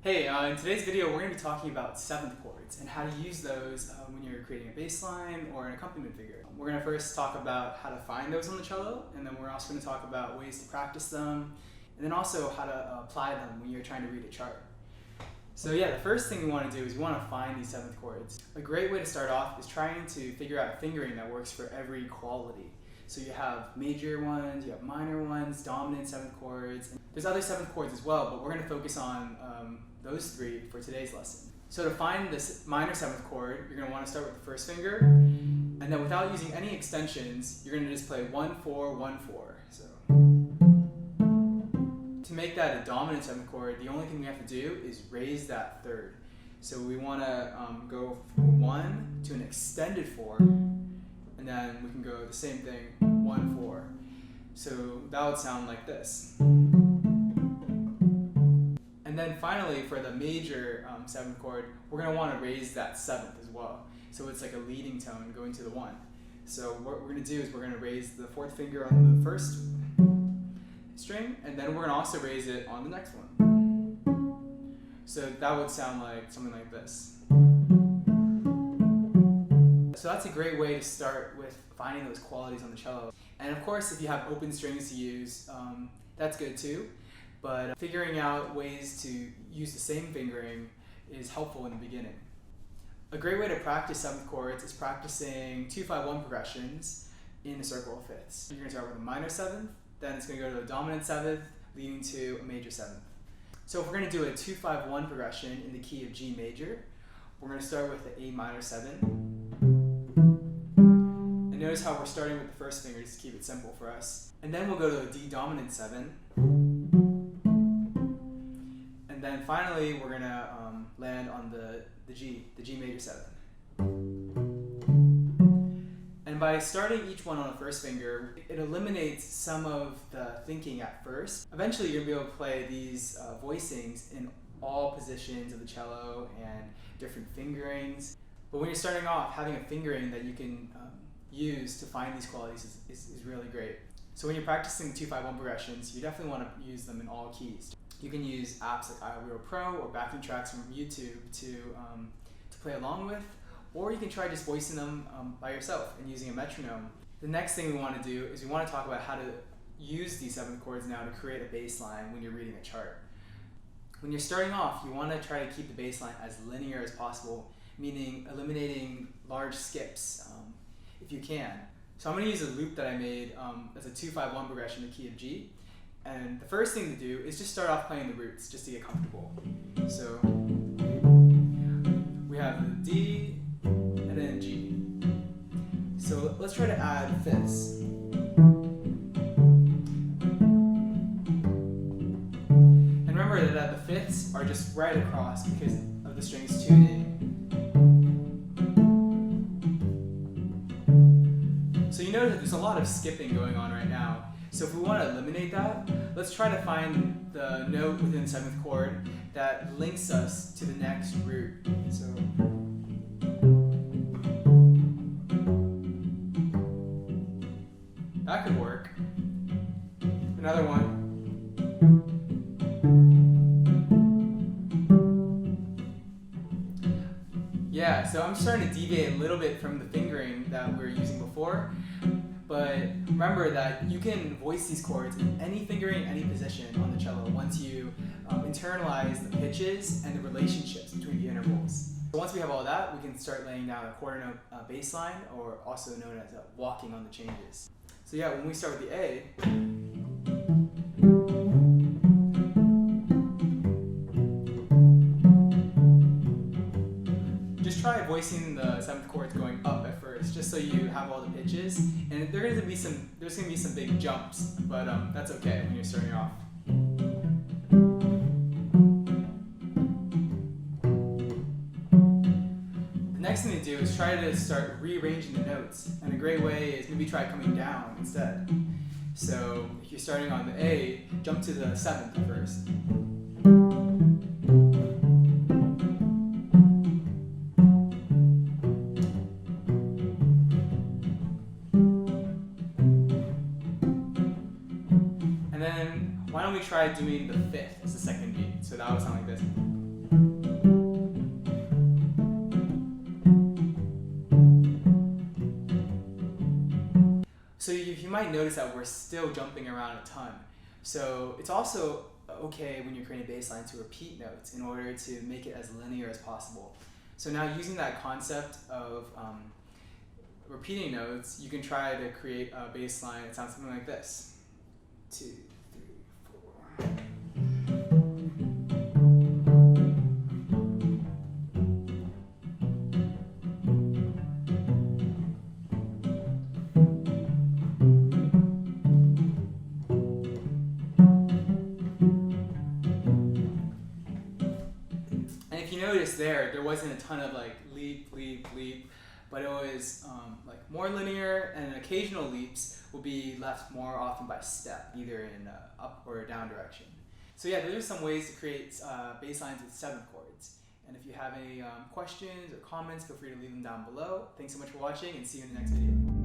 Hey, in today's video we're going to be talking about 7th chords and how to use those when you're creating a bass line or an accompaniment figure. We're going to first talk about how to find those on the cello, and then we're also going to talk about ways to practice them, and then also how to apply them when you're trying to read a chart. So yeah, the first thing we want to do is we want to find these 7th chords. A great way to start off is trying to figure out a fingering that works for every quality. So you have major ones, you have minor ones, dominant 7th chords. There's other 7th chords as well, but we're going to focus on those three for today's lesson. So to find this minor 7th chord, you're going to want to start with the first finger, and then without using any extensions, you're going to just play 1, 4, 1, 4. So to make that a dominant 7th chord, the only thing we have to do is raise that third. So we want to go from 1 to an extended 4, and then we can go the same thing, 1, 4. So that would sound like this. And then finally, for the major 7th chord, we're going to want to raise that 7th as well. So it's like a leading tone going to the 1. So what we're going to do is we're going to raise the 4th finger on the first string, and then we're going to also raise it on the next one. So that would sound like something like this. So that's a great way to start with finding those qualities on the cello. And of course, if you have open strings to use, that's good too. But figuring out ways to use the same fingering is helpful in the beginning. A great way to practice 7th chords is practicing 2-5-1 progressions in a circle of fifths. You're going to start with a minor 7th, then it's going to go to a dominant 7th, leading to a major 7th. So if we're going to do a 2-5-1 progression in the key of G major, we're going to start with the A minor 7. And notice how we're starting with the first finger just to keep it simple for us. And then we'll go to a D dominant 7. And then finally, we're going to land on the G major 7. And by starting each one on the first finger, it eliminates some of the thinking at first. Eventually, you're going to be able to play these voicings in all positions of the cello and different fingerings. But when you're starting off, having a fingering that you can use to find these qualities is really great. So when you're practicing 2-5-1 progressions, you definitely want to use them in all keys. You can use apps like iReal Pro or backing tracks from YouTube to play along with, or you can try just voicing them by yourself and using a metronome. The next thing we want to do is we want to talk about how to use these 7th chords now to create a bass line when you're reading a chart. When you're starting off, you want to try to keep the bass line as linear as possible, meaning eliminating large skips if you can. So I'm going to use a loop that I made as a 2-5-1 progression in the key of G. And the first thing to do is just start off playing the roots just to get comfortable. So we have the D and then G. So let's try to add fifths. And remember that the fifths are just right across because of the strings tuning. So you notice that there's a lot of skipping going on right now. So if we want to eliminate that, let's try to find the note within the 7th chord that links us to the next root. So that could work. Another one. Yeah, so I'm starting to deviate a little bit from the fingering that we were using before. But remember that you can voice these chords in any fingering, any position on the cello once you internalize the pitches and the relationships between the intervals. So once we have all that, we can start laying down a quarter note bass line, or also known as walking on the changes. So yeah, when we start with the A, just try voicing the 7th chords going up at first, just so you have all the pitches. And there's going to be some big jumps, but that's okay when you're starting off. The next thing to do is try to start rearranging the notes, and a great way is maybe try coming down instead. So if you're starting on the A, jump to the 7th first. And then why don't we try doing the 5th as the second beat? So that would sound like this. notice that we're still jumping around a ton. So it's also okay when you're creating bass line to repeat notes in order to make it as linear as possible. So now using that concept of repeating notes, you can try to create a bass line that sounds something like this. 2, 3, 4. And if you notice there wasn't a ton of like leap, leap, leap, but it was like more linear, and occasional leaps will be left more often by step, either in up or down direction. So yeah, those are some ways to create bass lines with 7th chords. And if you have any questions or comments, feel free to leave them down below. Thanks so much for watching, and see you in the next video.